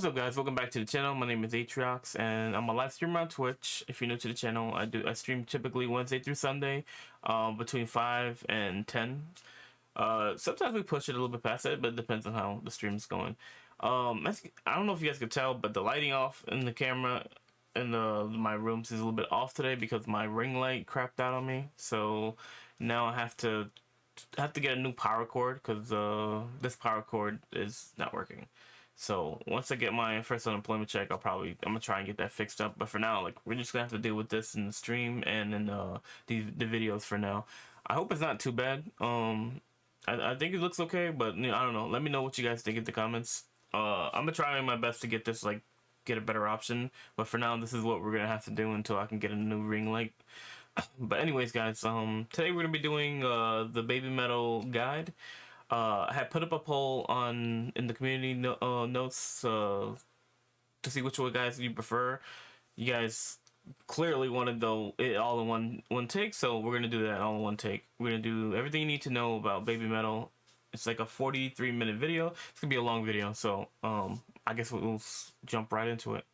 What's up, guys? Welcome back to the channel. My name is Atriox and I'm a live streamer on Twitch. If you're new to the channel, I stream typically Wednesday through Sunday, between 5 and 10. Sometimes we push it a little bit past it, but it depends on how the stream is going. I don't know if you guys could tell, but the lighting off in the camera in my rooms is a little bit off today because my ring light crapped out on me. So now I have to get a new power cord because this power cord is not working. So once I get my first unemployment check, I'm gonna try and get that fixed up. But for now, like, we're just gonna have to deal with this in the stream and in the videos for now. I hope it's not too bad. I think it looks okay, but you know, I don't know. Let me know what you guys think in the comments. I'm gonna try my best to get this, like, get a better option. But for now, this is what we're gonna have to do until I can get a new ring light. But anyways, guys, today we're gonna be doing the Babymetal guide. I had put up a poll in the community notes to see which one guys you prefer. You guys clearly wanted it all in one take, so we're gonna do that all in one take. We're gonna do everything you need to know about Babymetal. It's like a 43-minute video. It's gonna be a long video, so I guess we'll jump right into it.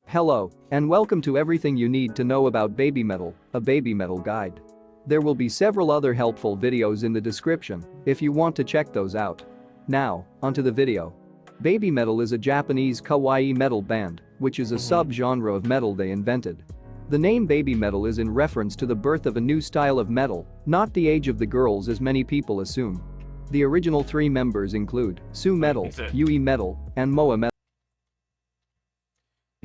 Hello, and welcome to everything you need to know about Babymetal, a Babymetal guide. There will be several other helpful videos in the description if you want to check those out. Now, onto the video. Babymetal is a Japanese kawaii metal band, which is a sub-genre of metal they invented. The name Babymetal is in reference to the birth of a new style of metal, not the age of the girls as many people assume. The original three members include YUI-METAL, YUI-METAL, and MOA-METAL.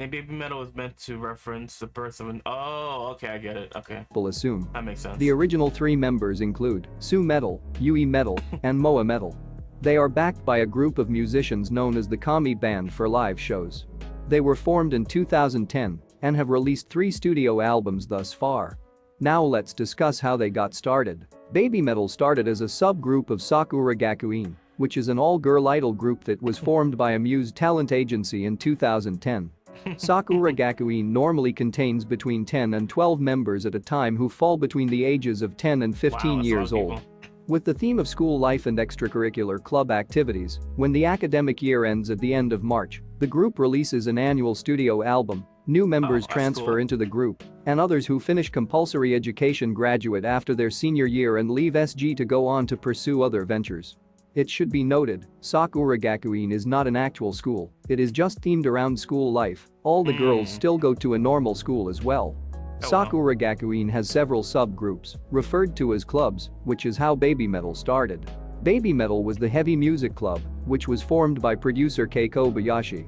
Babymetal is meant to reference the birth of an... Oh, okay, I get it. Okay. Assume. That makes sense. The original three members include YUI-METAL, YUI-METAL, and MOA-METAL. They are backed by a group of musicians known as the Kami Band for live shows. They were formed in 2010 and have released 3 studio albums thus far. Now let's discuss how they got started. Babymetal started as a subgroup of Sakura Gakuin, which is an all-girl idol group that was formed by a Muse talent agency in 2010. Sakura Gakuin normally contains between 10 and 12 members at a time who fall between the ages of 10 and 15 years old. With the theme of school life and extracurricular club activities, when the academic year ends at the end of March, the group releases an annual studio album. New members transfer into the group, and others who finish compulsory education graduate after their senior year and leave SG to go on to pursue other ventures. It should be noted, Sakura Gakuin is not an actual school, it is just themed around school life. All the girls still go to a normal school as well. Sakura Gakuin has several subgroups, referred to as clubs, which is how Babymetal started. Babymetal was the heavy music club, which was formed by producer Kei Kobayashi.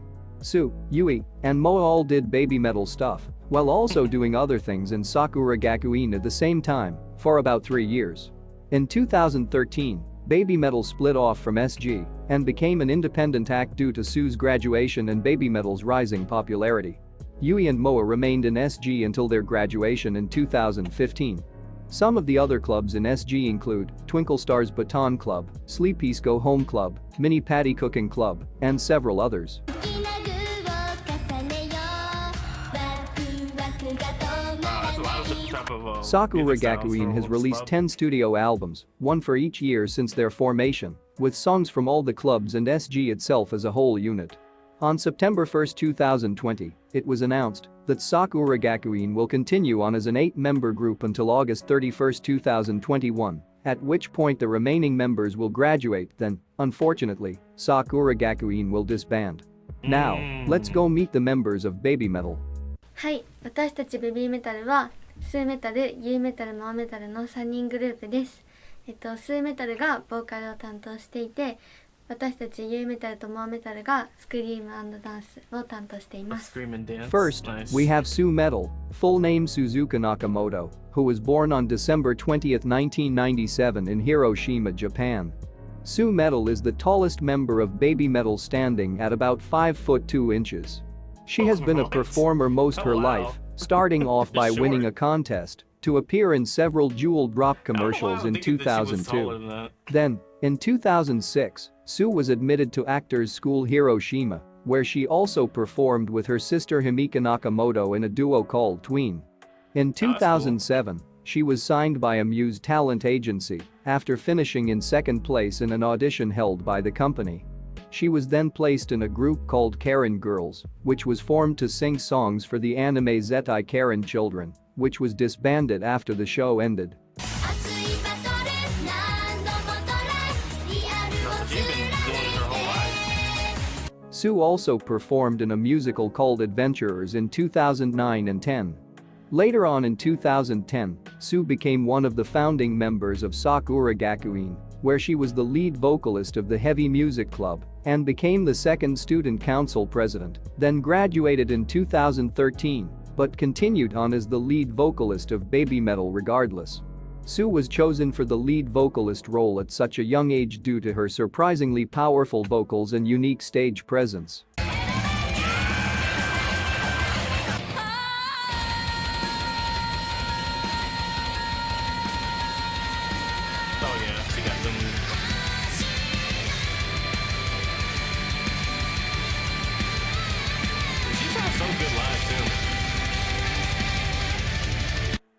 Yui, and Moa all did Babymetal stuff, while also doing other things in Sakura Gakuin at the same time, for about 3 years. In 2013, Babymetal split off from SG and became an independent act due to Su's graduation and Babymetal's rising popularity. Yui and Moa remained in SG until their graduation in 2015. Some of the other clubs in SG include Twinkle Stars Baton Club, Sleepy's Go Home Club, Mini Patty Cooking Club, and several others. Sakura Gakuin has released 10 studio albums, one for each year since their formation, with songs from all the clubs and SG itself as a whole unit. On September 1, 2020, it was announced that Sakura Gakuin will continue on as an 8-member group until August 31, 2021, at which point the remaining members will graduate. Then, unfortunately, Sakura Gakuin will disband. Now, let's go meet the members of Babymetal. はい、私たちベビーメタルはスーメタル、ユイメタル、モアメタルの3人グループです。スーメタルがボーカルを担当していて、私たちユイメタルとモアメタルがスクリーム&ダンスを担当しています。First, we have YUI-METAL, full name Suzuka Nakamoto, who was born on December 20, 1997 in Hiroshima, Japan. YUI-METAL is the tallest member of Babymetal, standing at about 5 foot 2 inches. She has been a performer most her life, starting off by winning a contest to appear in several Jewel Drop commercials in 2002. Then, in 2006, Sue was admitted to Actors School Hiroshima, where she also performed with her sister Himika Nakamoto in a duo called Tween. In 2007, she was signed by a Muse talent agency after finishing in second place in an audition held by the company. She was then placed in a group called Karen Girls, which was formed to sing songs for the anime Zetai Karen Children, which was disbanded after the show ended. No, but you've been doing it her whole life. Sue also performed in a musical called Adventurers in 2009 and 10. Later on in 2010, Sue became one of the founding members of Sakura Gakuin, where she was the lead vocalist of the Heavy Music Club and became the second student council president, then graduated in 2013, but continued on as the lead vocalist of Babymetal regardless. Sue was chosen for the lead vocalist role at such a young age due to her surprisingly powerful vocals and unique stage presence. Oh yeah, she got them. She sounds so good live too.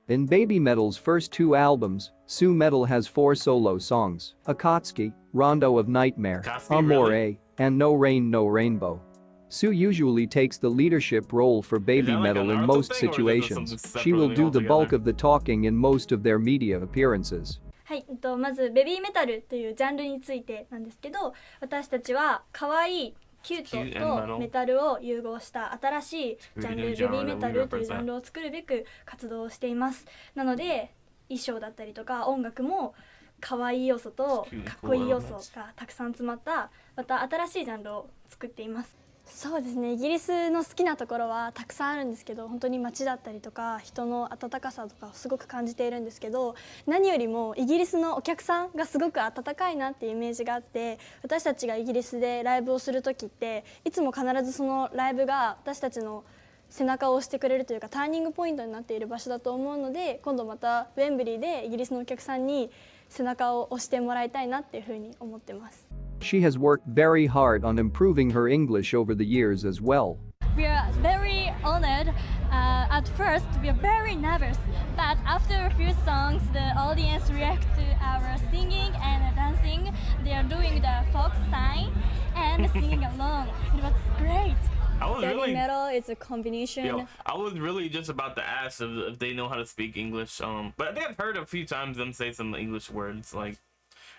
In Babymetal's first two albums, Sue Metal has 4 solo songs: Akatsuki, Rondo of Nightmare, Akatsuki, Amore, really? and No Rain No Rainbow. Sue usually takes the leadership role for that like a Babymetal in Naruto most thing, or is it situations. something She will separately do the bulk altogether? of the talking in most of their media appearances. はい、まずベビーメタルというジャンルについてなんですけど、私たちは可愛いキュートとメタルを融合した新しいジャンル、ベビーメタルというジャンルを作るべく活動をしています。なので衣装だったりとか音楽も可愛い要素とかっこいい要素がたくさん詰まったまた新しいジャンルを作っています。そうですね、イギリスの好きなところはたくさんあるんですけど、本当に街だったりとか人の温かさとかをすごく感じているんですけど、何よりもイギリスのお客さんがすごく温かいなっていうイメージがあって、私たちがイギリスでライブをする時っていつも必ずそのライブが私たちの背中を押してくれるというかターニングポイントになっている場所だと思うので、今度またウェンブリーでイギリスのお客さんに背中を押してもらいたいなっていうふうに思ってます。She has worked very hard on improving her English over the years as well. We are very honored. At first, we are very nervous, but after a few songs, the audience react to our singing and dancing. They are doing the folk sign and singing along. It was great. I was really, Babymetal is a combination. yo, I was really just about to ask if they know how to speak English. But I think I've heard a few times them say some English words. Like,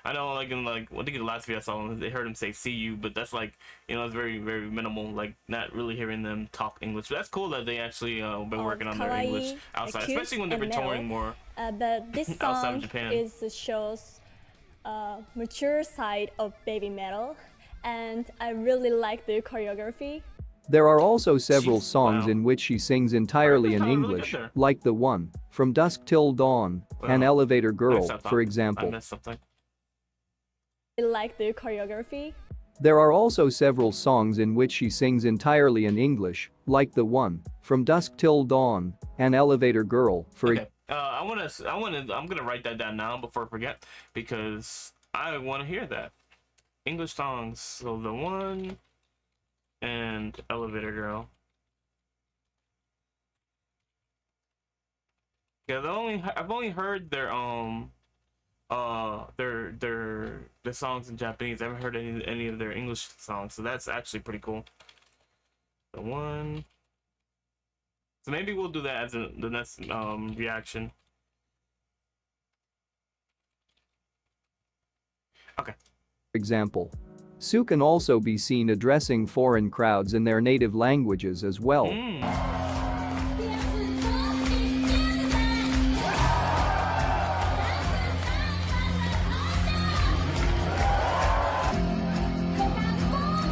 I know, like in I think in the last video I saw them, they heard them say "see you," but that's like, it's very very minimal. Like, not really hearing them talk English. But that's cool that they actually been working on their English outside, cute especially when they've been and touring more But this outside song of Japan. shows mature side of Babymetal, and I really like the choreography. There are also several Jeez, songs wow. in which she sings entirely in Really good English, there. like the one, From Dusk Till Dawn, and Wow. Elevator Girl, Messed up, for I example. missed something. I like the choreography. There are also several songs in which she sings entirely in English, like the one, From Dusk Till Dawn, and Elevator Girl, for Okay. I'm gonna write that down now before I forget, because I want to hear that. English songs. So the one and Elevator Girl. Yeah, I've only heard their songs in Japanese. I haven't heard any of their English songs, so that's actually pretty cool. The one. So maybe we'll do that as the next reaction. Okay. For example. Sue can also be seen addressing foreign crowds in their native languages as well.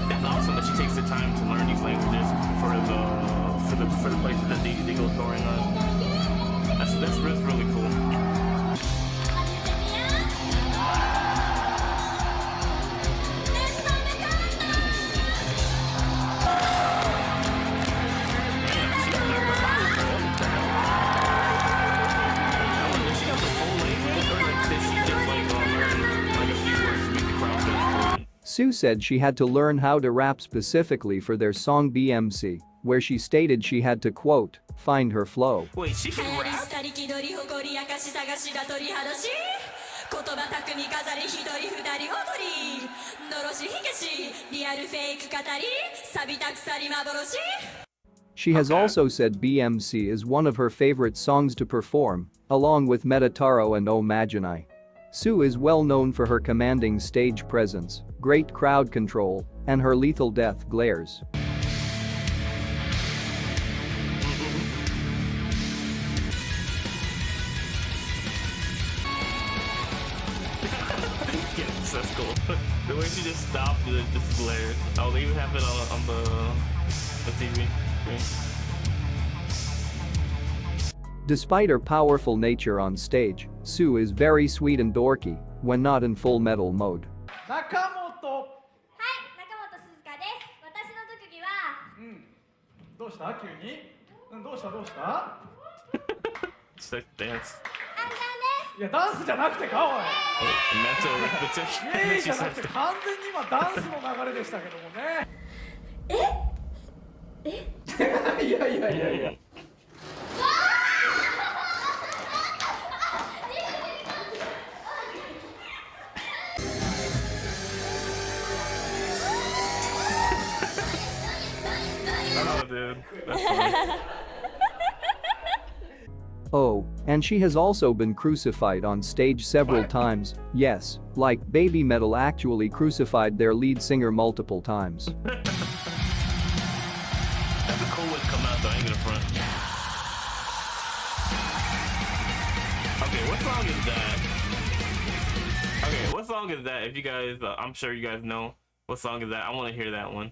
That's awesome that she takes the time to learn these languages for the places that they go touring on. That's really cool. Sue said she had to learn how to rap specifically for their song BMC, where she stated she had to, quote, find her flow. Wait, she can rap? She has Okay. also said BMC is one of her favorite songs to perform, along with Metataro and O Maginai. Sue is well known for her commanding stage presence, great crowd control, and her lethal death glares. Yes, that's cool. The way she just stopped the glare. Oh, they even have it on the TV. Okay. Despite her powerful nature on stage, Sue is very sweet and dorky when not in full metal mode. 中本はい中本鈴香です私の特技はどうした急にどうしたIt's like dance. 暗算いやダンスじゃなくてかおい Mental repetition. イエーイ She じゃな says くて完全に今ダンスの流れでしたけどもねいや Oh, dude. That's funny. Oh, and she has also been crucified on stage several times, yes, like Babymetal actually crucified their lead singer multiple times. That's a cool way to come out though, I ain't gonna front. Okay, what song is that? Okay, what song is that? If you guys, I'm sure you guys know what song is that. I want to hear that one.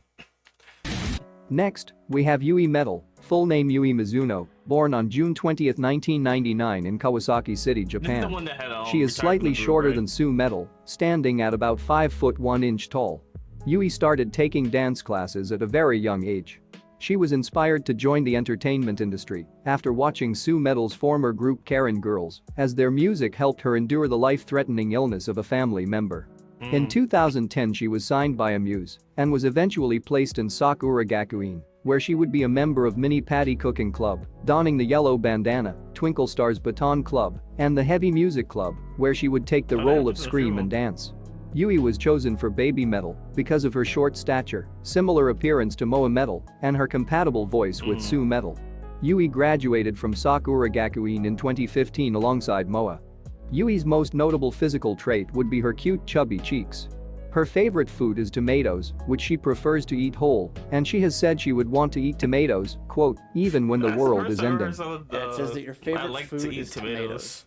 Next, we have YUI-METAL, full name Yui Mizuno, born on June 20, 1999 in Kawasaki City, This is the Japan. one that had She is retired from slightly the group, shorter right? than Sue Metal, standing at about 5 foot 1 inch tall. Yui started taking dance classes at a very young age. She was inspired to join the entertainment industry after watching Sue Metal's former group Karen Girls, as their music helped her endure the life-threatening illness of a family member. In 2010 she was signed by Amuse and was eventually placed in Sakura Gakuin, where she would be a member of Mini Patty Cooking Club, donning the yellow bandana, Twinkle Stars Baton Club, and the Heavy Music Club, where she would take the role of Scream and Dance. Yui was chosen for Babymetal because of her short stature, similar appearance to MOA-METAL, and her compatible voice with Sue Metal. Yui graduated from Sakura Gakuin in 2015 alongside MOA. Yui's most notable physical trait would be her cute chubby cheeks. Her favorite food is tomatoes, which she prefers to eat whole, and she has said she would want to eat tomatoes, quote, even when the That's world first is I've heard ending. someone, Yeah, it says that your favorite I like food to eat is tomatoes.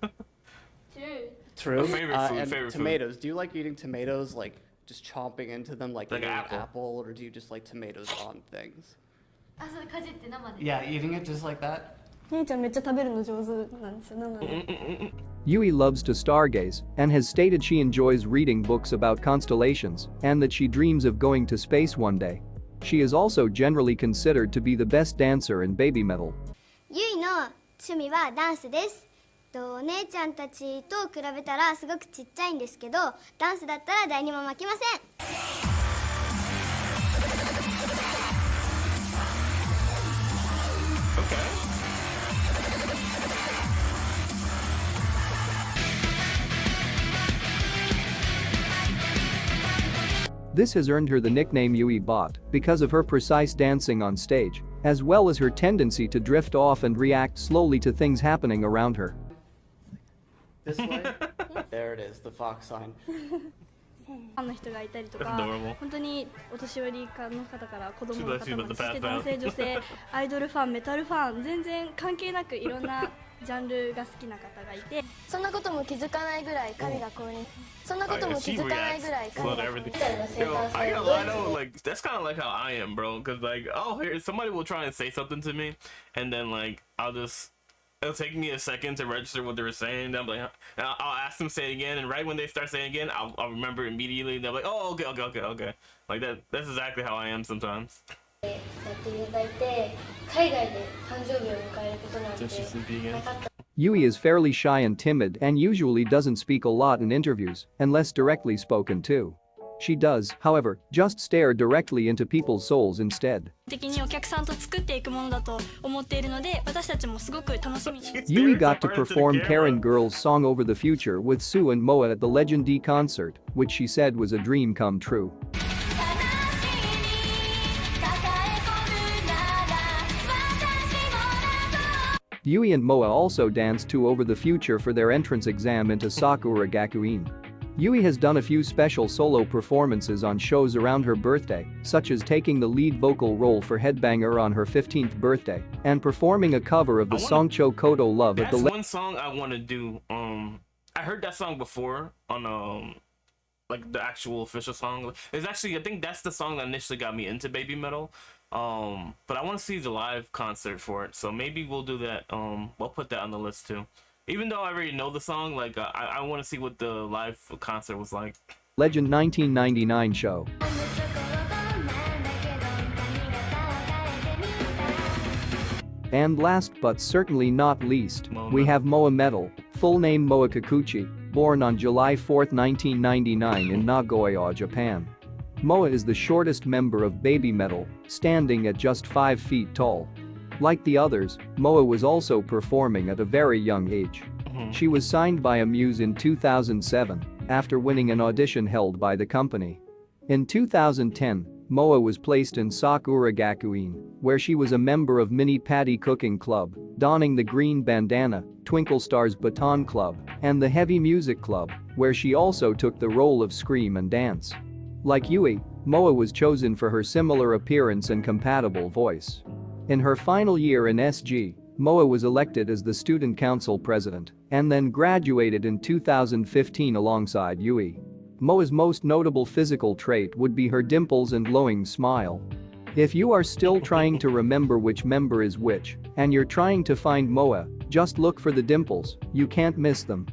True. A favorite food, and favorite food. tomatoes. Do you like eating tomatoes, like just chomping into them like Like you eat apple. an apple, or do you just like tomatoes on things? あ、そうかじって生で Yeah, eating it just like that. 姉ちゃんめっちゃ食べるの上手なんですよなので Yui loves to stargaze and has stated she enjoys reading books about constellations and that she dreams of going to space one day. She is also generally considered to be the best dancer in Babymetal. ゆいの趣味はダンスです。お姉ちゃんたちと比べたらすごくちっちゃいんですけど、ダンスだったら誰にも負けません。Okay. This has earned her the nickname Yui Bot because of her precise dancing on stage, as well as her tendency to drift off and react slowly to things happening around her. This way. There it is, the fox sign. ファンの人がいたりと That's か adorable. 本当にお年寄りの方から子供の She's 方 about ま to で pass そして男性女性アイドルファンメタルファン全然関係なくいろんなジャンルが好きな方がいてそんなことも気づかないぐらい神が降臨。そんなことも気 She づかない reacts ぐらい flood 神が降 everything. 臨。 Yo, I gotta lie though, like that's kind of like how I am, bro. Cause like, oh, here somebody will try and say something to me, and then like it'll take me a second to register what they were saying. Then I'm like, I'll ask them to say it again, and right when they start saying it again, I'll remember immediately. They're like, oh, okay. Like that's exactly how I am sometimes. やっていただいて海外で誕生日を迎えることなんて Just sleepy again. なかった Yui is fairly shy and timid and usually doesn't speak a lot in interviews unless directly spoken to. She does, however, just stare directly into people's souls instead. 的にお客さんと作っていくものだと思っているので、私たちもすごく楽しみに。Yui got to perform Karen Girl's Song Over the Future with Sue and MOA at the Legend D concert, which she said was a dream come true. Yui and MOA also danced to Over the Future for their entrance exam into Sakura Gakuin. Yui has done a few special solo performances on shows around her birthday, such as taking the lead vocal role for Headbanger on her 15th birthday and performing a cover of the song Kodo Love at the That's one song I want to do. I heard that song before on like the actual official song. It's actually, I think that's the song that initially got me into Babymetal. But I want to see the live concert for it, so maybe we'll do that. We'll put that on the list too. Even though I already know the song, like I want to see what the live concert was like. Legend 1999 show. And last but certainly not least, we have MOA-METAL, full name Moa Kikuchi, born on July 4, 1999 in Nagoya, Japan. MOA is the shortest member of Babymetal, standing at just 5 feet tall. Like the others, MOA was also performing at a very young age. She was signed by Amuse in 2007 after winning an audition held by the company. In 2010, MOA was placed in Sakura Gakuin, where she was a member of Mini Patty Cooking Club, donning the green bandana, Twinkle Stars Baton Club, and the Heavy Music Club, where she also took the role of Scream and Dance. Like Yui, MOA was chosen for her similar appearance and compatible voice. In her final year in SG, MOA was elected as the student council president and then graduated in 2015 alongside Yui. MOA's most notable physical trait would be her dimples and glowing smile. If you are still trying to remember which member is which, and you're trying to find MOA, just look for the dimples, you can't miss them.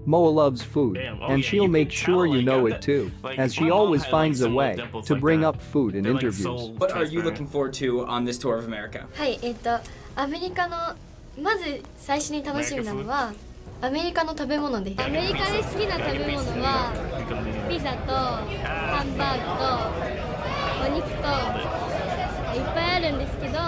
MOA loves food, and she'll make sure you know it too, as she always finds a way to bring up food in interviews. What are you looking forward to on this tour of America? はい、アメリカのまず最初に楽しみなのはアメリカの食べ物です。アメリカで好きな食べ物はピザとハンバーグとお肉といっぱいあるんですけど。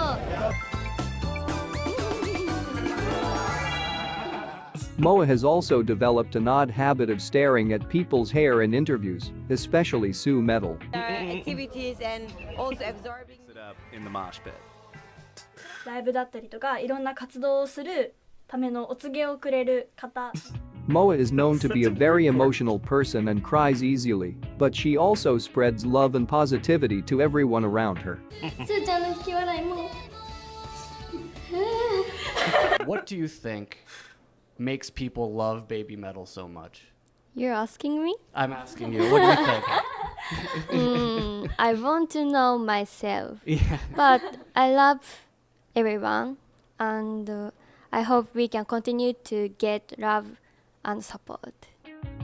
MOA has also developed an odd habit of staring at people's hair in interviews, especially Sue Metal. Activities and also absorbing it up in the mosh pit. ライブだったりとかいろんな活動をするためのお告げをくれる方。MOA is known to be a very emotional person and cries easily, but she also spreads love and positivity to everyone around her. スーちゃんの引き笑いも。What do you think makes people love Babymetal so much? You're asking me? I'm asking you. What do you think? I want to know myself. Yeah. But I love everyone, and I hope we can continue to get love and support.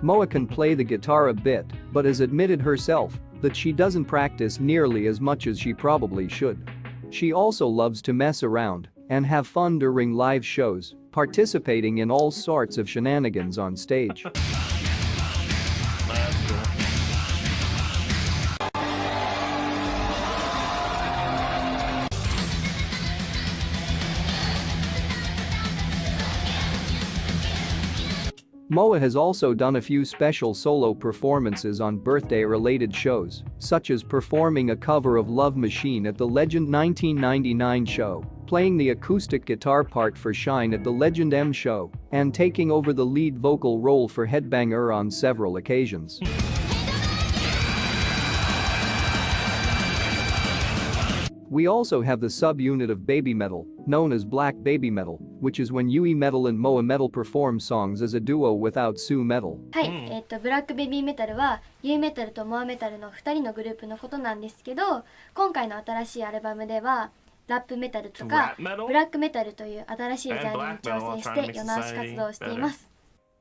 MOA can play the guitar a bit, but has admitted herself that she doesn't practice nearly as much as she probably should. She also loves to mess around and have fun during live shows, participating in all sorts of shenanigans on stage. MOA has also done a few special solo performances on birthday-related shows, such as performing a cover of Love Machine at the Legend 1999 show, playing the acoustic guitar part for Shine at the Legend M show, and taking over the lead vocal role for Headbanger on several occasions. We also have the subunit of Babymetal, known as Black Babymetal, which is when YUI-METAL and MOA-METAL perform songs as a duo without Sue Metal. はい、ブラックベビーメタルはYUI-METALとMOA-METALの2人のグループのことなんですけど、今回の新しいアルバムではラップメタルとかブラックメタルという新しいジャンルに挑戦して世直し活動をしています。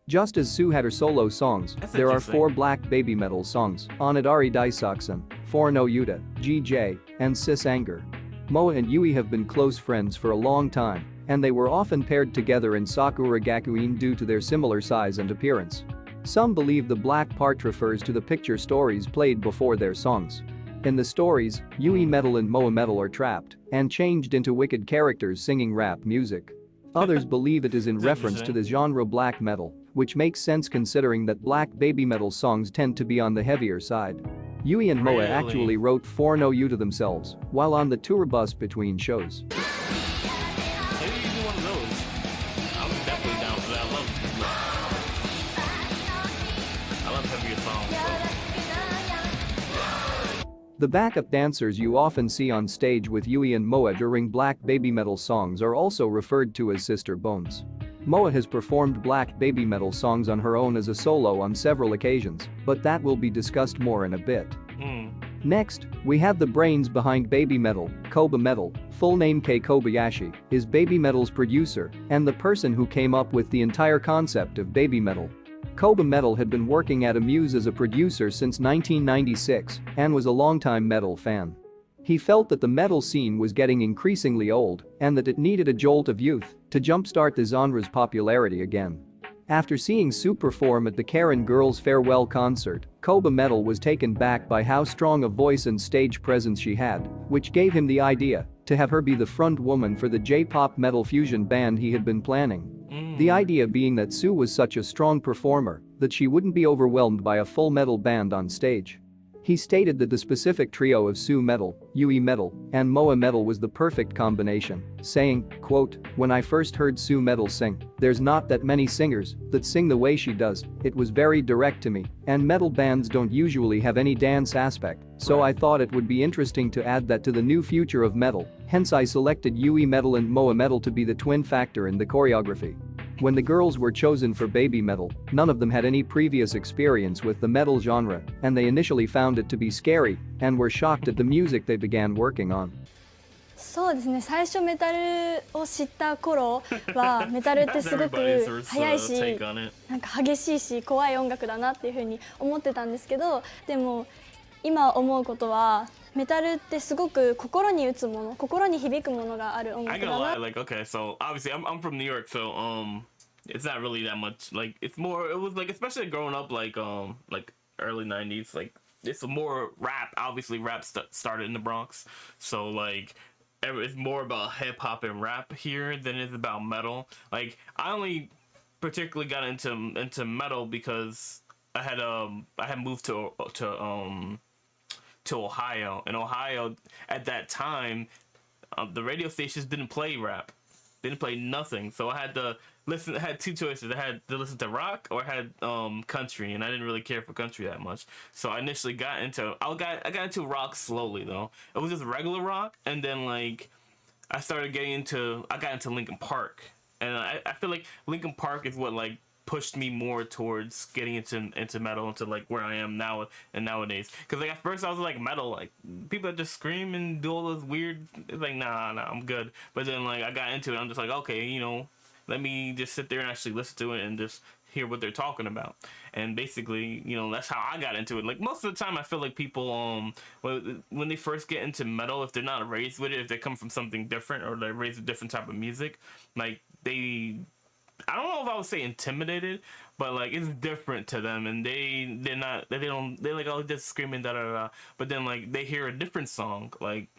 Just as Sue had her solo songs, there are 4 Black Babymetal songs on it: Ari Daisaksen, Forno Yuta, GJ, and Sis Anger. MOA and Yui have been close friends for a long time, and they were often paired together in Sakura Gakuin due to their similar size and appearance. Some believe the black part refers to the picture stories played before their songs. In the stories, YUI-METAL and MOA-METAL are trapped and changed into wicked characters singing rap music. Others believe it is in reference to the genre black metal, which makes sense considering that black baby metal songs tend to be on the heavier side. Yui and Moa actually wrote 4 No You to themselves while on the tour bus between shows. Maybe you do one of those. I'm definitely down for that. I love heavier songs. So. The backup dancers you often see on stage with Yui and Moa during black baby metal songs are also referred to as sister bones. Moa has performed black baby metal songs on her own as a solo on several occasions, but that will be discussed more in a bit. Next, we have the brains behind Babymetal. Koba-Metal, full name Kei Kobayashi, is Babymetal's producer and the person who came up with the entire concept of Babymetal. Koba-Metal had been working at Amuse as a producer since 1996 and was a longtime metal fan. He felt that the metal scene was getting increasingly old and that it needed a jolt of youth to jumpstart the genre's popularity again. After seeing Sue perform at the Karen Girls' farewell concert, Koba-Metal was taken back by how strong a voice and stage presence she had, which gave him the idea to have her be the front woman for the J-pop metal fusion band he had been planning. The idea being that Sue was such a strong performer that she wouldn't be overwhelmed by a full metal band on stage. He stated that the specific trio of Sue Metal, YUI-METAL, and MOA-METAL was the perfect combination, saying, quote, "When I first heard Sue Metal sing, there's not that many singers that sing the way she does, it was very direct to me, and metal bands don't usually have any dance aspect, so I thought it would be interesting to add that to the new future of metal, hence I selected YUI-METAL and MOA-METAL to be the twin factor in the choreography." When the girls were chosen for Babymetal, none of them had any previous experience with the metal genre, and they initially found it to be scary and were shocked at the music they began working on. そうですね、最初メタルを知った頃はメタルってすごく速いしなんか激しいし怖い音楽だなっていう風に思ってたんですけど、でも今思うことはメタルってすごく心に打つもの、心に響くものがある音楽だな。Like, okay, so obviously I'm from New York, so it's not really that much. Like it's more. It was like especially growing up like early '90s. Like it's more rap. Obviously, rap started in the Bronx, so like it's more about hip hop and rap here than it is about metal. Like I only particularly got into metal because I had moved to Ohio. In Ohio, at that time, the radio stations didn't play rap, didn't play nothing. So I had to listen. I had two choices. I had to listen to rock or I had country, and I didn't really care for country that much. So I initially got into I got into rock slowly though. It was just regular rock, and then like I got into Linkin Park, and I feel like Linkin Park is what like pushed me more towards getting into metal, into like where I am now and nowadays. Because like at first I was like metal, like people that just scream and do all those weird, it's like nah, I'm good. But then like I got into it, I'm just like okay, you know, let me just sit there and actually listen to it and just hear what they're talking about. And basically, you know, that's how I got into it. Like most of the time I feel like people when they first get into metal, if they're not raised with it, if they come from something different or they're raised with different type of music, like I don't know if I would say intimidated, but like it's different to them, and they're like oh just screaming da da da. But then like they hear a different song, like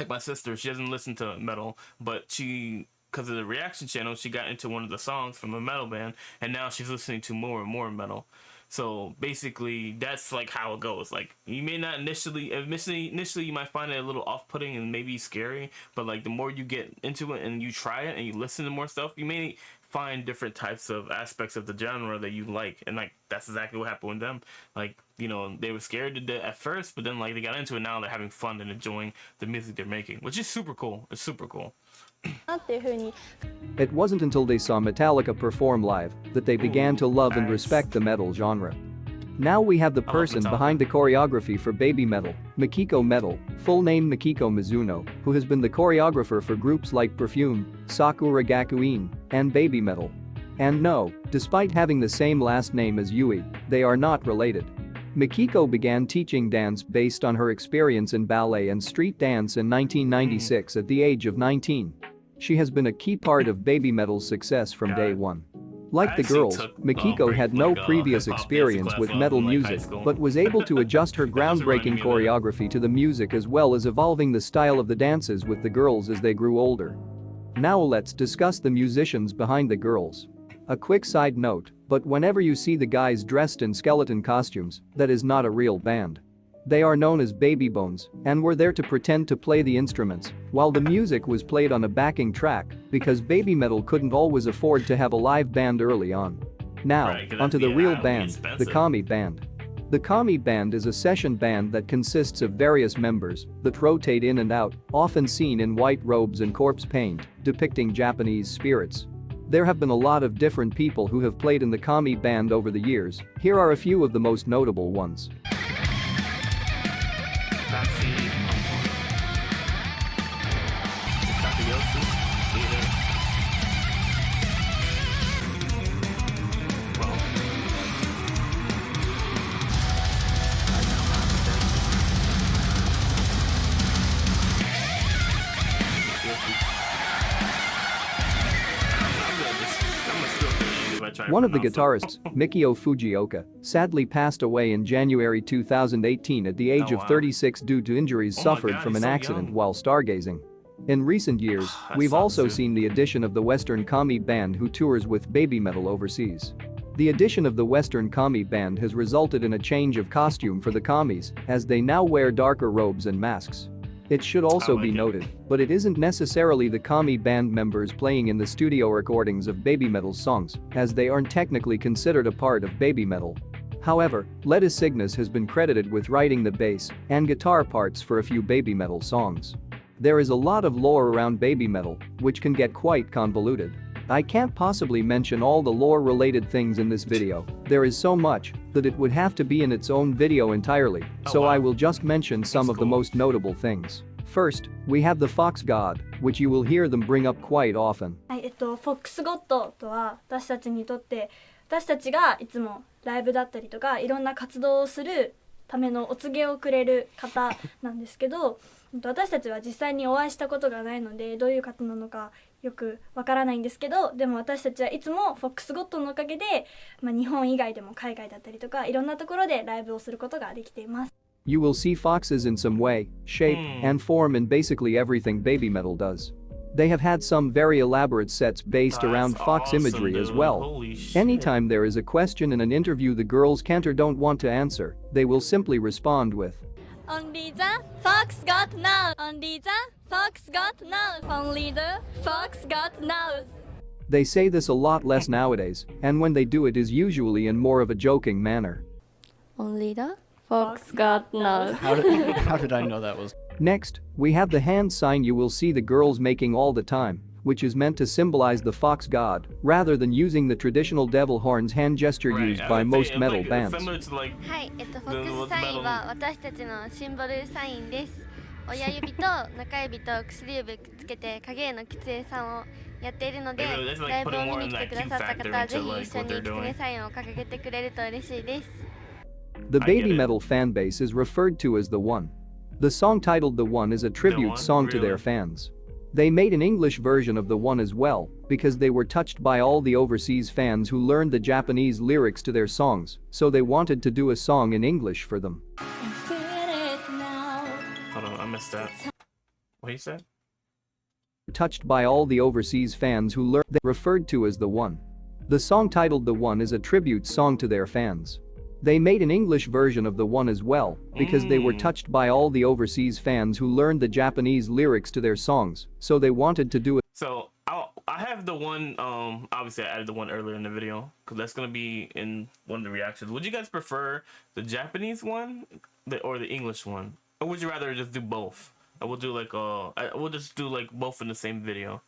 my sister, she doesn't listen to metal, but because of the reaction channel, she got into one of the songs from a metal band, and now she's listening to more and more metal. So basically, that's like how it goes. Like you may not initially you might find it a little off-putting and maybe scary, but like the more you get into it and you try it and you listen to more stuff, you may find different types of aspects of the genre that you like. And like that's exactly what happened with them. Like, you know, they were scared at first, but then like they got into it, now they're having fun and enjoying the music they're making, which is super cool. It's super cool. It wasn't until they saw Metallica perform live that they began to love and respect the metal genre. Now we have the person behind the choreography for Babymetal, Mikiko Metal, full name Mikiko Mizuno, who has been the choreographer for groups like Perfume, Sakura Gakuin, and Babymetal. And no, despite having the same last name as Yui, they are not related. Mikiko began teaching dance based on her experience in ballet and street dance in 1996 at the age of 19. She has been a key part of Babymetal's success from day one. Like the girls, Mikiko had no previous experience with metal music, but was able to adjust her groundbreaking choreography to the music as well as evolving the style of the dances with the girls as they grew older. Now let's discuss the musicians behind the girls. A quick side note, but whenever you see the guys dressed in skeleton costumes, that is not a real band. They are known as baby bones and were there to pretend to play the instruments while the music was played on a backing track because Babymetal couldn't always afford to have a live band early on. Now, onto the real band, the Kami Band. The Kami Band is a session band that consists of various members that rotate in and out, often seen in white robes and corpse paint, depicting Japanese spirits. There have been a lot of different people who have played in the Kami Band over the years. Here are a few of the most notable ones. One of the guitarists, Mikio Fujioka, sadly passed away in January 2018 at the age of 36 due to injuries suffered from an accident while stargazing. In recent years, we've also seen the addition of the Western Kami Band who tours with Babymetal overseas. The addition of the Western Kami Band has resulted in a change of costume for the Kamis, as they now wear darker robes and masks. It should also be noted, but it isn't necessarily the Kami Band members playing in the studio recordings of Babymetal's songs, as they aren't technically considered a part of Babymetal. However, Ledis Cygnus has been credited with writing the bass and guitar parts for a few Babymetal songs. There is a lot of lore around Babymetal, which can get quite convoluted. I can't possibly mention all the lore-related things in this video. There is so much that it would have to be in its own video entirely, so I will just mention some of the most notable things. First, we have the Fox God, which you will hear them bring up quite often. フォックスゴッドとは私たちにとって私たちがいつもライブだったりとかいろんな活動をするためのお告げをくれる方なんですけど、私たちは実際にお会いしたことがないのでどういう方なのかよくわからないんですけど、でも私たちはいつもフォックスゴッドのおかげで、日本以外でも海外だったりとかいろんなところでライブをすることができています。You will see foxes in some way, shape, and form in basically everything Babymetal does. They have had some very elaborate sets based around fox imagery as well. Anytime there is a question in an interview the girls can't or don't want to answer, they will simply respond with Only the fox got knows. Only the fox got knows. Only the fox got knows. They say this a lot less nowadays, and when they do it is usually in more of a joking manner. Only the fox got knows. How did I know that was? Next, we have the hand sign you will see the girls making all the time, which is meant to symbolize the fox god, rather than using the traditional devil horns hand gesture used by most metal bands. はい、フォックスサインは私たちのシンボルサインです。親指と中指と薬指くっつけて影絵のキツネさんをやっているので、ライブを見に来てくださった方はぜひ一緒にキツネサインを掲げてくれると嬉しいです。The Babymetal fanbase is referred to as the One. The song titled The One is a tribute song to their fans. They made an English version of The One as well, because they were touched by all the overseas fans who learned the Japanese lyrics to their songs, so they wanted to do a song in English for them. Hold on, I missed that. What you said? Touched by all the overseas fans who learned they referred to as The One. The song titled The One is a tribute song to their fans. They made an English version of The One as well, because they were touched by all the overseas fans who learned the Japanese lyrics to their songs, so they wanted to do it. So I have the one, obviously I added the one earlier in the video, because that's going to be in one of the reactions. Would you guys prefer the Japanese one or the English one? Or would you rather just do both? We'll do like, we'll just do like both in the same video.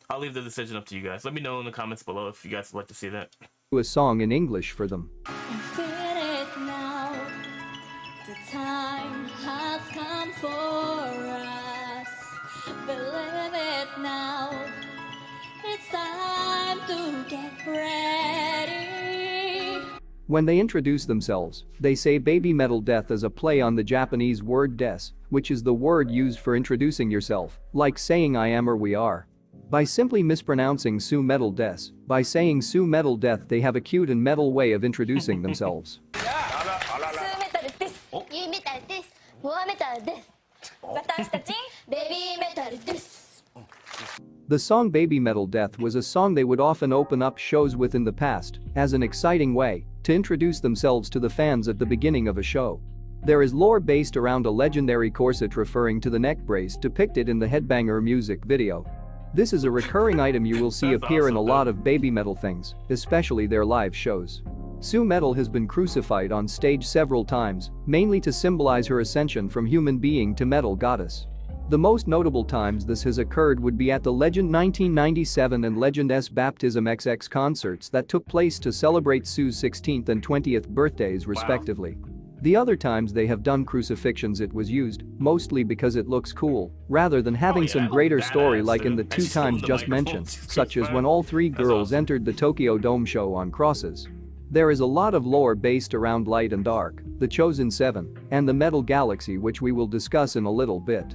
I'll leave the decision up to you guys. Let me know in the comments below if you guys would like to see that. Do a song in English for them. The time has come for us. Believe it now. It's time to get ready. When they introduce themselves, they say Babymetal Death as a play on the Japanese word des, which is the word used for introducing yourself, like saying I am or we are. By simply mispronouncing YUI-METAL death, by saying YUI-METAL death they have a cute and metal way of introducing themselves. ユイメタルです。モアメタルです。私たちベビーメタルです。 The song Babymetal Death was a song they would often open up shows with in the past, as an exciting way to introduce themselves to the fans at the beginning of a show. There is lore based around a legendary corset referring to the neck brace depicted in the Headbanger music video. This is a recurring item you will see appear in a lot of Babymetal things, especially their live shows. YUI-METAL has been crucified on stage several times, mainly to symbolize her ascension from human being to metal goddess. The most notable times this has occurred would be at the Legend 1997 and Legend S Baptism XX concerts that took place to celebrate Sue's 16th and 20th birthdays respectively. The other times they have done crucifixions it was used, mostly because it looks cool, rather than having some greater story like in the two times just mentioned, such as when all three girls entered the Tokyo Dome show on crosses. There is a lot of lore based around Light and Dark, the Chosen Seven, and the Metal Galaxy which we will discuss in a little bit.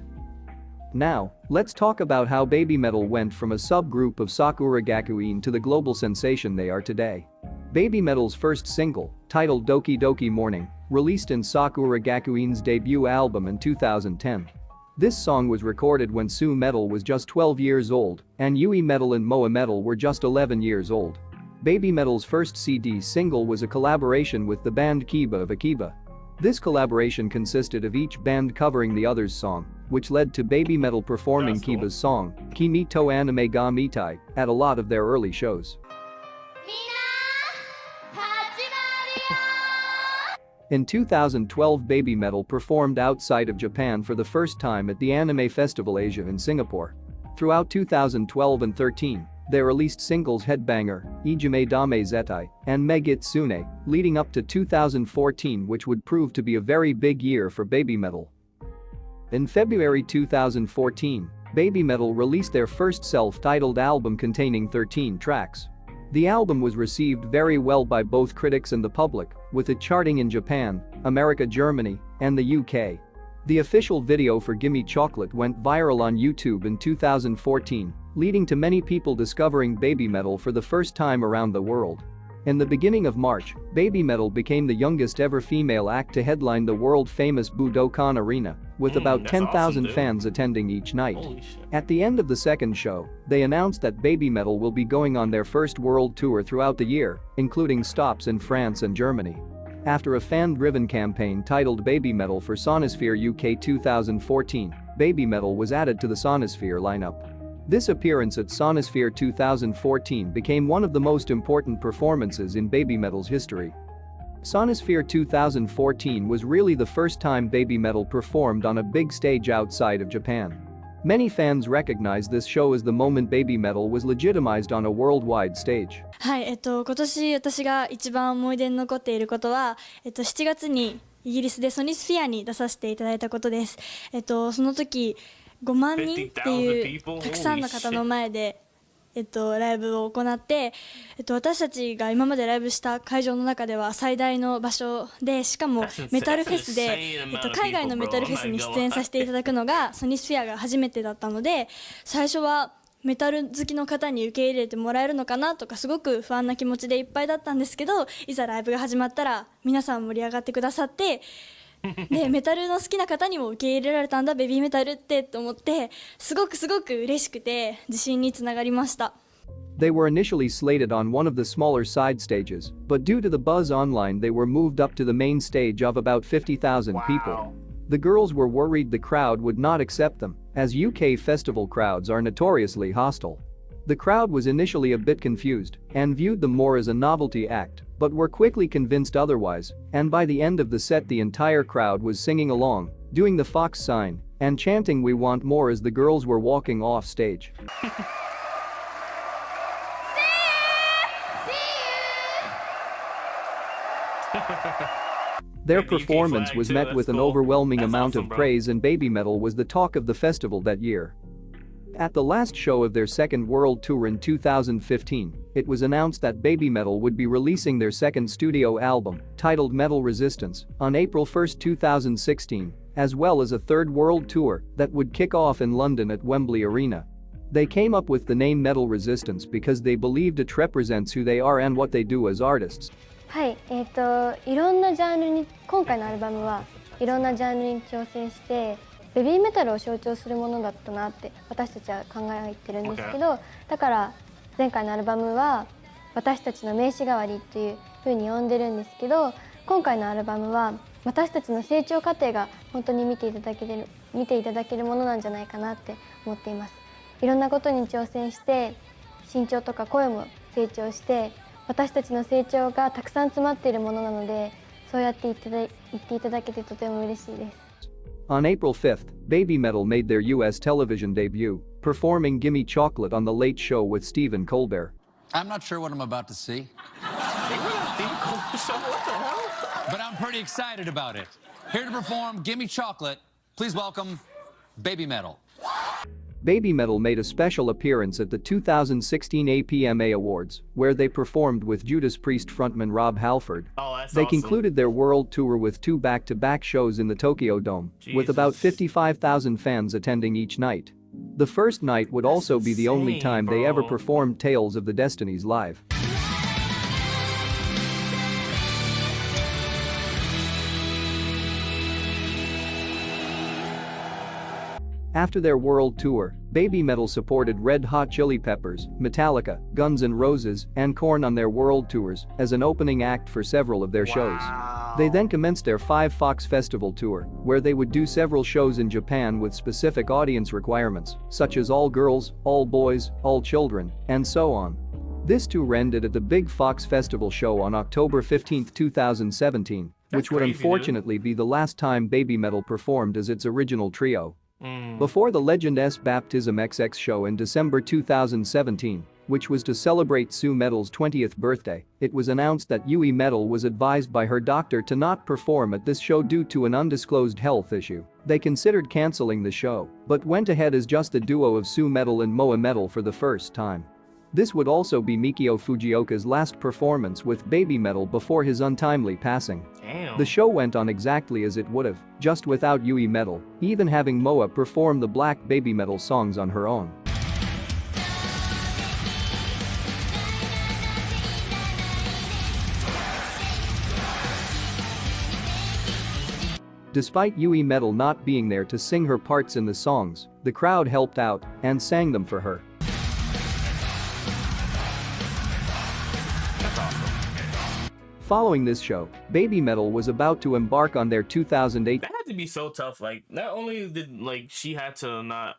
Now, let's talk about how Babymetal went from a subgroup of Sakura Gakuin to the global sensation they are today. Babymetal's first single, titled Doki Doki Morning, released in Sakura Gakuin's debut album in 2010. This song was recorded when YUI-METAL was just 12 years old and YUI-METAL and MOA-METAL were just 11 years old. Babymetal's first CD single was a collaboration with the band Kiba of Akiba. This collaboration consisted of each band covering the other's song, which led to Babymetal performing Kiba's song, Kimi to Anime ga Mitai, at a lot of their early shows. In 2012 Babymetal performed outside of Japan for the first time at the Anime Festival Asia in Singapore. Throughout 2012 and 13, they released singles Headbanger, Ijime Dame Zetai, and Megitsune, leading up to 2014 which would prove to be a very big year for Babymetal. In February 2014, Babymetal released their first self-titled album containing 13 tracks. The album was received very well by both critics and the public, with it charting in Japan, America, Germany, and the UK. The official video for Gimme Chocolate went viral on YouTube in 2014, leading to many people discovering Babymetal for the first time around the world. In the beginning of March, Babymetal became the youngest ever female act to headline the world-famous Budokan Arena, with about 10,000 awesome, fans attending each night. At the end of the second show, they announced that Babymetal will be going on their first world tour throughout the year, including stops in France and Germany. After a fan-driven campaign titled Babymetal for Sonosphere UK 2014, Babymetal was added to the Sonosphere lineup. This appearance at Sonosphere 2014 became one of the most important performances in Babymetal's history. Sonosphere 2014 was really the first time Babymetal performed on a big stage outside of Japan. Many fans recognize this show as the moment Babymetal was legitimized on a worldwide stage. はい、今年私が一番思い出に残っていることは、7月にイギリスでソニスフィアに出させていただいたことです。その時5万人っていうたくさんの方の前で、ライブを行って、私たちが今までライブした会場の中では最大の場所で、しかもメタルフェスで、海外のメタルフェスに出演させていただくのがソニスフィアが初めてだったので、最初はメタル好きの方に受け入れてもらえるのかなとかすごく不安な気持ちでいっぱいだったんですけど、いざライブが始まったら皆さん盛り上がってくださってでメタルの好きな方にも受け入れられたんだベビーメタルってと思ってすごく嬉しくて自信につながりました。 They were initially slated on one of the smaller side stages, but due to the buzz online they were moved up to the main stage of about 50,000 people. The girls were worried the crowd would not accept them, as UK festival crowds are notoriously hostile. The crowd was initially a bit confused and viewed them more as a novelty act, but were quickly convinced otherwise, and by the end of the set the entire crowd was singing along, doing the fox sign, and chanting "We want more" as the girls were walking off stage. Their performance was met with an overwhelming amount of praise and Babymetal was the talk of the festival that year. At the last show of their second world tour in 2015, it was announced that Babymetal would be releasing their second studio album, titled Metal Resistance, on April 1, 2016, as well as a third world tour that would kick off in London at Wembley Arena. They came up with the name Metal Resistance because they believed it represents who they are and what they do as artists. はい、いろんなジャンルに今回のアルバムはいろんなジャンルに挑戦してベビーメタルを象徴するものだったなって私たちは考えてるんですけど、だから前回のアルバムは私たちの名刺代わりっていう風に呼んでるんですけど、今回のアルバムは私たちの成長過程が本当に見ていただけるものなんじゃないかなって思っています。いろんなことに挑戦して身長とか声も成長して私たちの成長がたくさん詰まっているものなので、そうやって言っていただけてとても嬉しいです。On April 5th, Babymetal made their US television debut, performing Gimme Chocolate on The Late Show with Stephen Colbert. I'm not sure what I'm about to see. But I'm pretty excited about it. Here to perform Gimme Chocolate, please welcome Babymetal. Babymetal made a special appearance at the 2016 APMA Awards, where they performed with Judas Priest frontman Rob Halford. They concluded their world tour with 2 back-to-back shows in the Tokyo Dome, with about 55,000 fans attending each night. The first night would also be the only time they ever performed Tales of the Destinies live. After their world tour, Babymetal supported Red Hot Chili Peppers, Metallica, Guns N' Roses, and Korn on their world tours as an opening act for several of their shows. They then commenced their 5 Fox Festival tour, where they would do several shows in Japan with specific audience requirements, such as all girls, all boys, all children, and so on. This tour ended at the Big Fox Festival show on October 15, 2017, which would unfortunately be the last time Babymetal performed as its original trio. Before the Legend S Baptism XX show in December 2017, which was to celebrate Sue Metal's 20th birthday, it was announced that YUI-METAL was advised by her doctor to not perform at this show due to an undisclosed health issue. They considered cancelling the show, but went ahead as just the duo of Sue Metal and MOA-METAL for the first time. This would also be Mikio Fujioka's last performance with Babymetal before his untimely passing. Damn. The show went on exactly as it would have, just without YUI-METAL, even having MOA perform the Black Babymetal songs on her own. Despite YUI-METAL not being there to sing her parts in the songs, the crowd helped out and sang them for her. Following this show, Babymetal was about to embark on their 2008. That had to be so tough. Like, not only did she had to not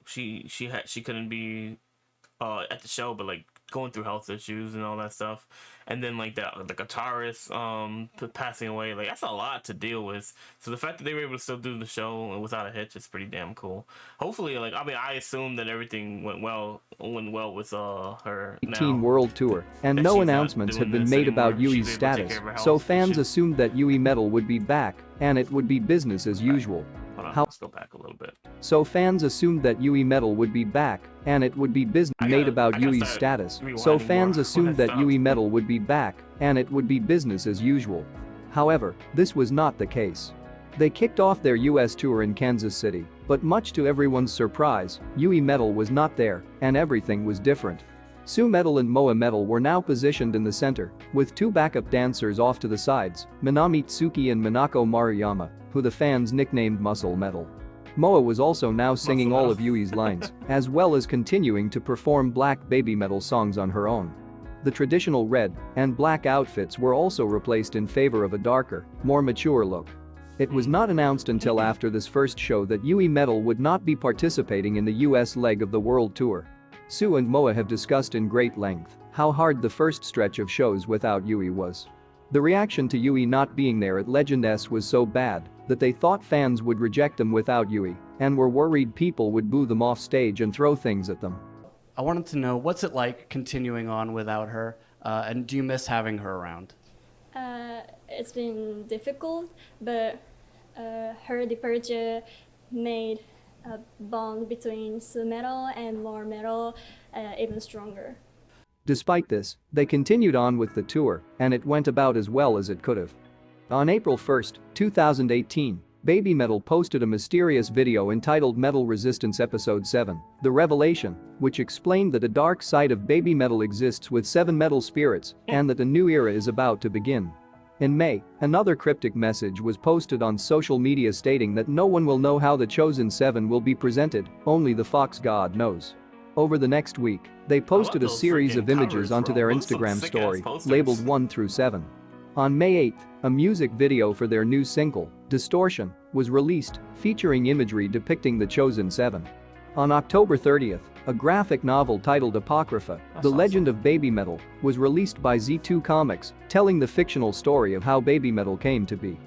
she couldn't be at the show, but like going through health issues and all that stuff, and then like the guitarist passing away, like that's a lot to deal with. So the fact that they were able to still do the show without a hitch is pretty damn cool. Hopefully, like I assume that everything went well with her 18 world tour, and no announcements have been made about Yui's status, so fans assumed that YUI-METAL would be back and it would be business as usual. Let's go back a little bit. So fans assumed that YUI-METAL would be back and it would be business made about Yui's status. So fans assumed that YUI-METAL would be back and it would be business as usual. However, this was not the case. They kicked off their US tour in Kansas City, but much to everyone's surprise, YUI-METAL was not there and everything was different. Sue Metal and MOA-METAL were now positioned in the center, with 2 backup dancers off to the sides, Minami Tsuki and Minako Maruyama, who the fans nicknamed Muscle Metal. MOA was also now singing all of Yui's lines, as well as continuing to perform Black Babymetal songs on her own. The traditional red and black outfits were also replaced in favor of a darker, more mature look. It was not announced until after this first show that YUI-METAL would not be participating in the US leg of the world tour. Sue and MOA have discussed in great length how hard the first stretch of shows without Yui was. The reaction to Yui not being there at Legend S was so bad that they thought fans would reject them without Yui and were worried people would boo them off stage and throw things at them. I wanted to know, what's it like continuing on without her, and do you miss having her around? It's been difficult, but her departure made a bond between Sue Metal and MOA-METAL even stronger. Despite this, they continued on with the tour, and it went about as well as it could have. On April 1, 2018, Babymetal posted a mysterious video entitled Metal Resistance Episode 7, The Revelation, which explained that a dark side of Babymetal exists with 7 metal spirits and that a new era is about to begin. In May, another cryptic message was posted on social media stating that no one will know how the Chosen 7 will be presented, only the Fox God knows. Over the next week, they posted a series of images onto their Instagram story, labeled 1 through 7. On May 8th, a music video for their new single, Distortion, was released, featuring imagery depicting the Chosen 7. On October 30th, a graphic novel titled Apocrypha, The Legend of Babymetal, was released by Z2 Comics, telling the fictional story of how Babymetal came to be.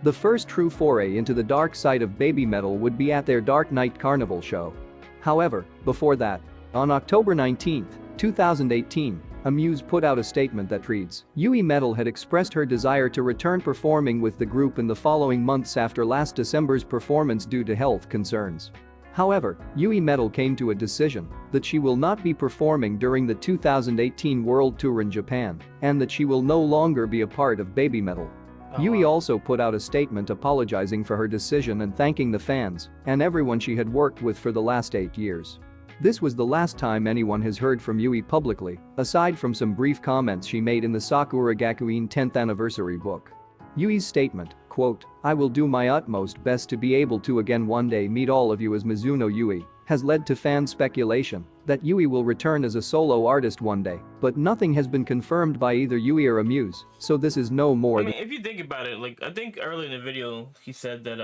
The first true foray into the dark side of Babymetal would be at their Dark Knight Carnival show. However, before that, on October 19, 2018, Amuse put out a statement that reads, YUI-METAL had expressed her desire to return performing with the group in the following months after last December's performance due to health concerns. However, YUI-METAL came to a decision that she will not be performing during the 2018 World Tour in Japan and that she will no longer be a part of Babymetal. Yui also put out a statement apologizing for her decision and thanking the fans and everyone she had worked with for the last 8 years. This was the last time anyone has heard from Yui publicly, aside from some brief comments she made in the Sakura Gakuin 10th anniversary book. Yui's statement, quote, "I will do my utmost best to be able to again one day meet all of you as Mizuno Yui," has led to fan speculation that Yui will return as a solo artist one day, but nothing has been confirmed by either Yui or Amuse, so this is no more than— if you think about it, like, I think early in the video he said that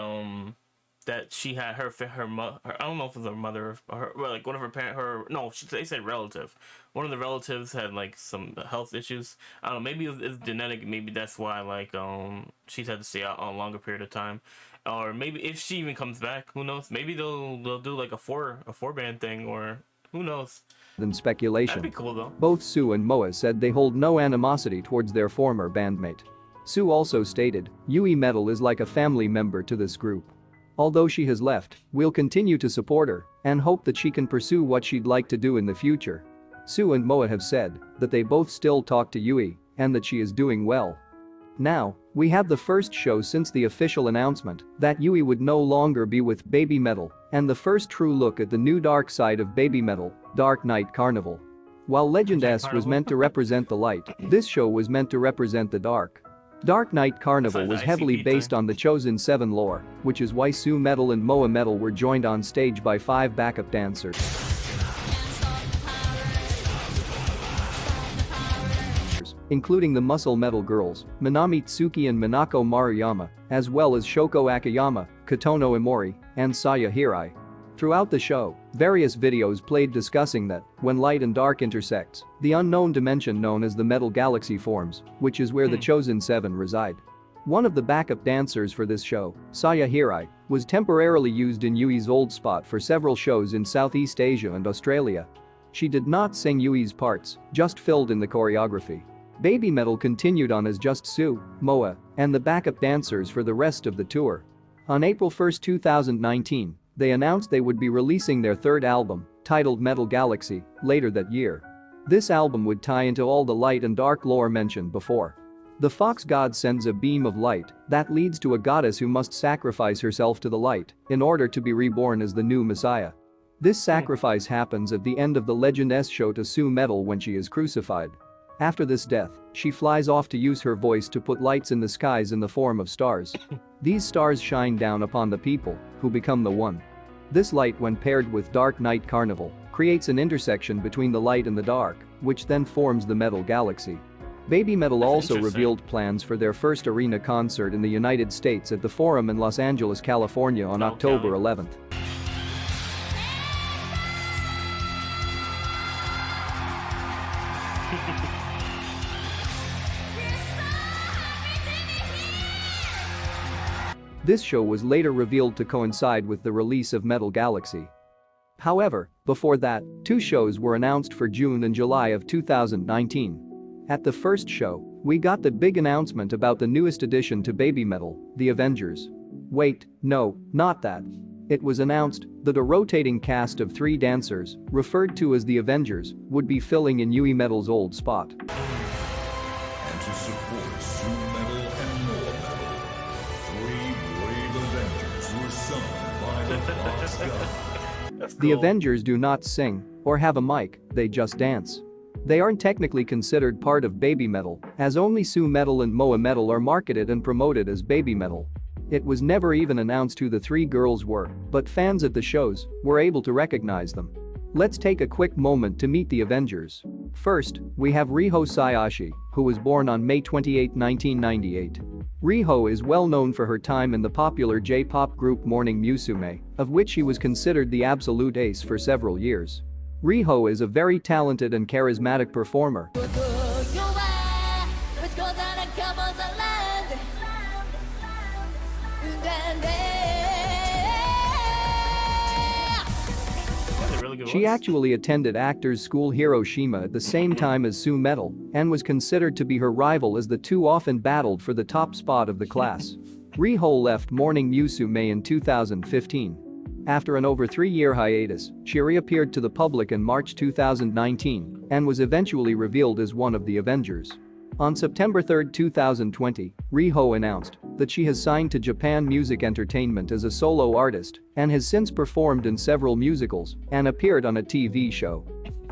that she had her I don't know if it was her mother or her, well, like one of her parents, they said relative. One of the relatives had like some health issues. I don't know, maybe it's genetic, maybe that's why like she's had to stay out a longer period of time. Or maybe if she even comes back, who knows? Maybe they'll do like a four band thing, or who knows? Than speculation. That'd be cool though. Both Sue and Moa said they hold no animosity towards their former bandmate. Sue also stated, "YUI-METAL is like a family member to this group. Although she has left, we'll continue to support her and hope that she can pursue what she'd like to do in the future." Sue and Moa have said that they both still talk to Yui and that she is doing well. Now, we have the first show since the official announcement that Yui would no longer be with Babymetal and the first true look at the new dark side of Babymetal, Dark Knight Carnival. While Legend S was meant to represent the light, this show was meant to represent the dark. Dark Knight Carnival was heavily based on the Chosen 7 lore, which is why YUI-METAL and MOA-METAL were joined on stage by 5 backup dancers, including the Muscle Metal Girls, Minami Tsuki and Minako Maruyama, as well as Shoko Akiyama, Kotono Imori, and Saya Hirai. Throughout the show, various videos played discussing that, when light and dark intersects, the unknown dimension known as the Metal Galaxy forms, which is where the Chosen 7 reside. One of the backup dancers for this show, Saya Hirai, was temporarily used in Yui's old spot for several shows in Southeast Asia and Australia. She did not sing Yui's parts, just filled in the choreography. Babymetal continued on as just Sue, Moa, and the backup dancers for the rest of the tour. On April 1, 2019, they announced they would be releasing their third album, titled Metal Galaxy, later that year. This album would tie into all the light and dark lore mentioned before. The fox god sends a beam of light that leads to a goddess who must sacrifice herself to the light in order to be reborn as the new messiah. This sacrifice happens at the end of the Legend S show to YUI-METAL when she is crucified. After this death, she flies off to use her voice to put lights in the skies in the form of stars. These stars shine down upon the people, who become the One. This light, when paired with Dark Knight Carnival, creates an intersection between the light and the dark, which then forms the Metal Galaxy. Babymetal also revealed plans for their first arena concert in the United States at the Forum in Los Angeles, California on October 11th. This show was later revealed to coincide with the release of Metal Galaxy. However, before that, 2 shows were announced for June and July of 2019. At the first show, we got the big announcement about the newest addition to Babymetal, the Avengers. Wait, no, not that. It was announced that a rotating cast of 3 dancers, referred to as the Avengers, would be filling in YUI-METAL's old spot. And to support YUI-METAL and MOA-METAL, 3 brave Avengers That's The cool. Avengers do not sing or have a mic, they just dance. They aren't technically considered part of Babymetal, as only YUI-METAL and MOA-METAL are marketed and promoted as Babymetal. It was never even announced who the three girls were, but fans at the shows were able to recognize them. Let's take a quick moment to meet the Avengers. First, we have Riho Sayashi, who was born on May 28, 1998. Riho is well known for her time in the popular J-pop group Morning Musume, of which she was considered the absolute ace for several years. Riho is a very talented and charismatic performer. She actually attended Actors School Hiroshima at the same time as YUI-METAL and was considered to be her rival as the two often battled for the top spot of the class. Riho left Morning Musume in 2015. After an over 3-year hiatus, she reappeared to the public in March 2019 and was eventually revealed as one of the Avengers. On September 3, 2020, Riho announced that she has signed to Japan Music Entertainment as a solo artist and has since performed in several musicals and appeared on a TV show.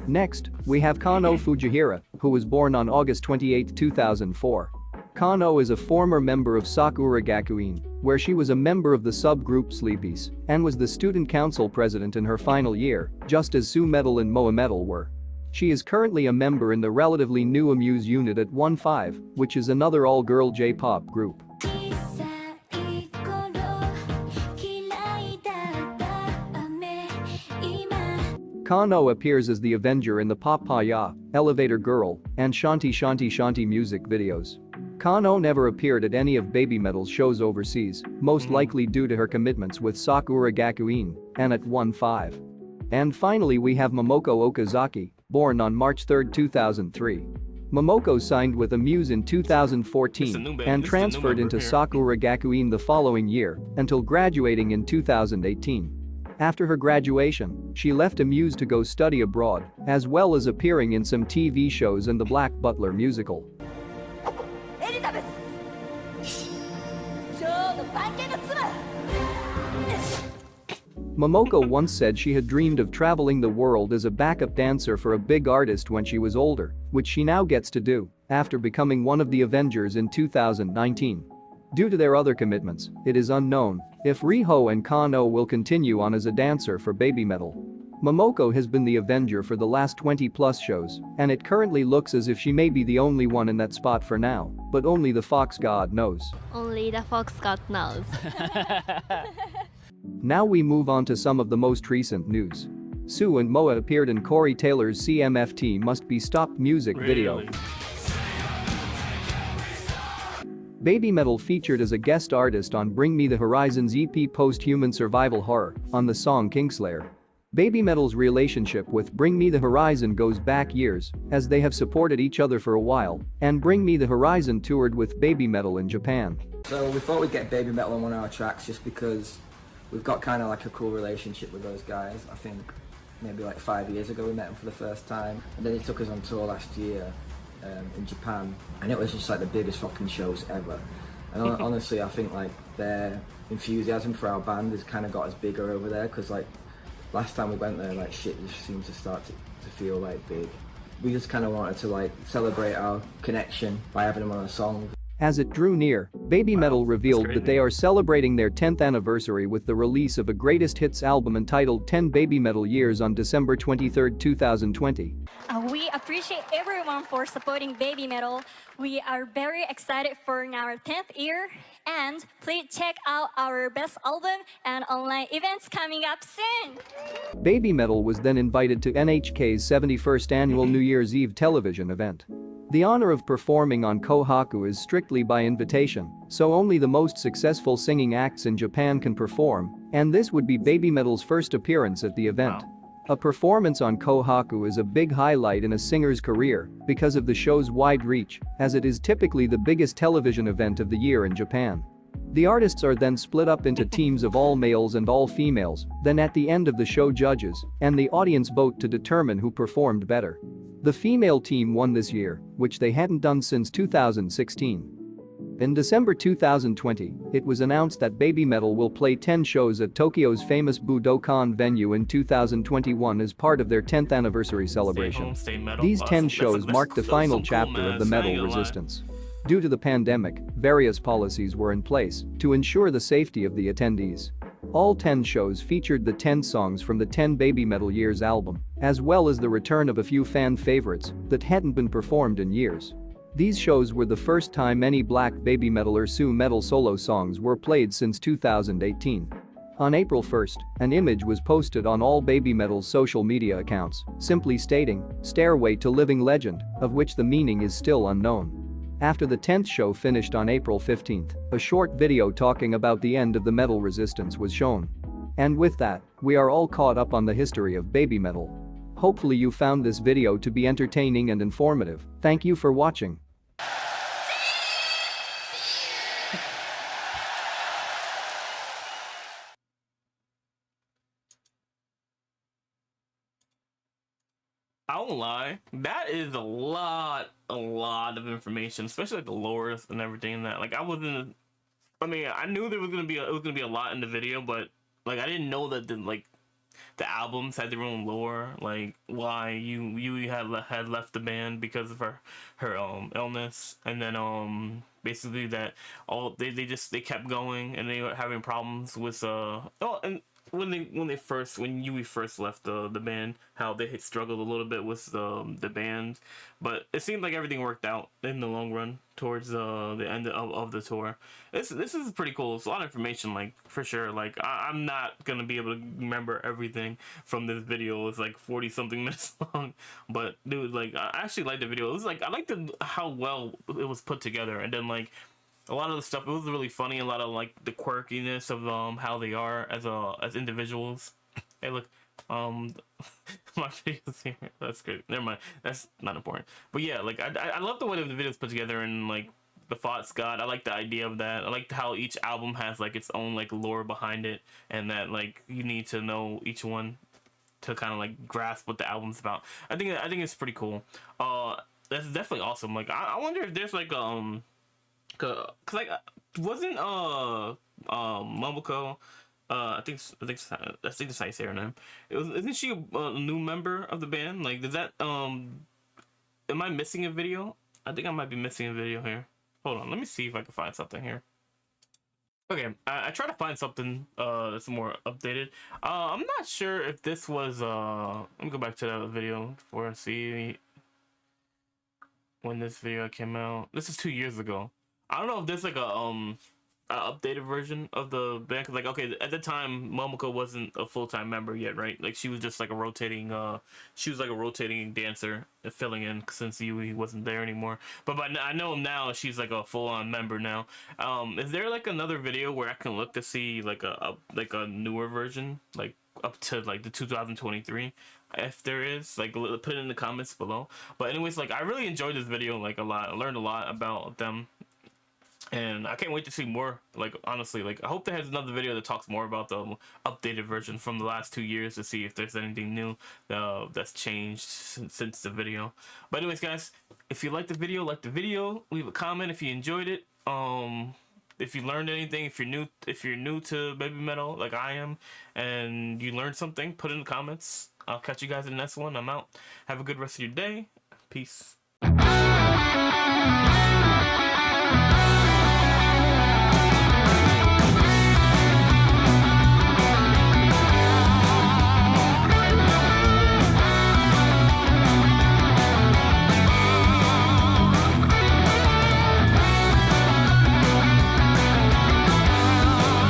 Next, we have Kano Fujihira, who was born on August 28, 2004. Kano is a former member of Sakura Gakuin, where she was a member of the subgroup Sleepies and was the student council president in her final year, just as YUI-METAL and MOA-METAL were. She is currently a member in the relatively new Amuse unit at 1-5, which is another all-girl J-pop group. Kano appears as the Avenger in the Papaya, Elevator Girl, and Shanti Shanti Shanti music videos. Kano never appeared at any of Babymetal's shows overseas, most likely due to her commitments with Sakura Gakuin and at 1-5. And finally we have Momoko Okazaki, born on March 3, 2003. Momoko signed with Amuse in 2014 and transferred into Sakura Gakuin the following year until graduating in 2018. After her graduation, she left Amuse to go study abroad, as well as appearing in some TV shows and the Black Butler musical. Momoko once said she had dreamed of traveling the world as a backup dancer for a big artist when she was older, which she now gets to do after becoming one of the Avengers in 2019. Due to their other commitments, it is unknown if Riho and Kano will continue on as a dancer for Babymetal. Momoko has been the Avenger for the last 20+ shows, and it currently looks as if she may be the only one in that spot for now, but only the Fox God knows. Only the Fox God knows. Now we move on to some of the most recent news. Sue and Moa appeared in Corey Taylor's CMFT Must Be Stopped music video. Babymetal featured as a guest artist on Bring Me the Horizon's EP Post-Human Survival Horror on the song Kingslayer. Babymetal's relationship with Bring Me the Horizon goes back years, as they have supported each other for a while, and Bring Me the Horizon toured with Babymetal in Japan. So we thought we'd get Babymetal on one of our tracks just because we've got kind of like a cool relationship with those guys. I think maybe like 5 years ago we met them for the first time, and then he took us on tour last year in Japan, and it was just like the biggest fucking shows ever. And honestly, I think like their enthusiasm for our band has kind of got us bigger over there, because like last time we went there, like shit just seemed to start to feel like big. We just kind of wanted to like celebrate our connection by having them on a song. As it drew near, Babymetal revealed that they are celebrating their 10th anniversary with the release of a greatest hits album entitled 10 Babymetal Years on December 23, 2020. We appreciate everyone for supporting Babymetal. We are very excited for our 10th year, and please check out our best album and online events coming up soon. Babymetal was then invited to NHK's 71st annual New Year's Eve television event. The honor of performing on Kohaku is strictly by invitation, so only the most successful singing acts in Japan can perform, and this would be Babymetal's first appearance at the event. A performance on Kohaku is a big highlight in a singer's career because of the show's wide reach, as it is typically the biggest television event of the year in Japan. The artists are then split up into teams of all males and all females, then at the end of the show judges and the audience vote to determine who performed better. The female team won this year, which they hadn't done since 2016. In December 2020, it was announced that Babymetal will play 10 shows at Tokyo's famous Budokan venue in 2021 as part of their 10th anniversary celebration. Stay home, stay metal. These 10 shows mark the final cool, chapter man. of the I ain't metal gonna lie. resistance. Due to the pandemic, various policies were in place to ensure the safety of the attendees. All 10 shows featured the 10 songs from the 10 Babymetal Years album, as well as the return of a few fan favorites that hadn't been performed in years. These shows were the first time any black Babymetal or Su-metal solo songs were played since 2018. On April 1st, an image was posted on all Babymetal's social media accounts, simply stating, "Stairway to Living Legend," of which the meaning is still unknown. After the 10th show finished on April 15th, a short video talking about the end of the metal resistance was shown. And with that, we are all caught up on the history of Babymetal. Hopefully you found this video to be entertaining and informative. Thank you for watching. I won't lie, that is a lot of information, especially like the lores and everything in that. Like I knew there was gonna be a lot in the video, but like I didn't know that the albums had their own lore, like why Yui had left the band because of her illness, and then basically that all they kept going, and they were having problems with and when Yui first left the band, how they had struggled a little bit with the band, but it seemed like everything worked out in the long run towards the end of the tour. This is pretty cool. It's a lot of information, like for sure. Like I'm not gonna be able to remember everything from this video. It's like 40 something minutes long, but dude, like I actually liked the video. It was like I liked how well it was put together, and then like a lot of the stuff, it was really funny. A lot of like the quirkiness of how they are as individuals. Hey, look, my video's here. That's great. Never mind. That's not important. But yeah, like I love the way the video's put together, and like the thoughts got. I like the idea of that. I like how each album has like its own like lore behind it, and that like you need to know each one to kind of like grasp what the album's about. I think it's pretty cool. That's definitely awesome. Like I wonder if there's like cause like wasn't Momoko, I think that's how you say her name. Isn't she a new member of the band? Like does that am I missing a video? I think I might be missing a video here. Hold on, let me see if I can find something here. Okay, I try to find something that's more updated. I'm not sure if this was let me go back to that video before I see when this video came out. This is 2 years ago. I don't know if there's like a updated version of the band, cause like okay, at the time Momoko wasn't a full-time member yet, right? Like she was just like a rotating dancer filling in since Yui wasn't there anymore. But I know now she's like a full-on member now. Is there like another video where I can look to see like a newer version, like up to like the 2023? If there is, like put it in the comments below. But anyways, like I really enjoyed this video like a lot. I learned a lot about them, and I can't wait to see more. Like honestly, like I hope there's another video that talks more about the updated version from the last 2 years to see if there's anything new that's changed since the video. But anyways, guys, if you liked the video, leave a comment if you enjoyed it. If you learned anything, if you're new to Babymetal like I am, and you learned something, put it in the comments. I'll catch you guys in the next one. I'm out. Have a good rest of your day. Peace.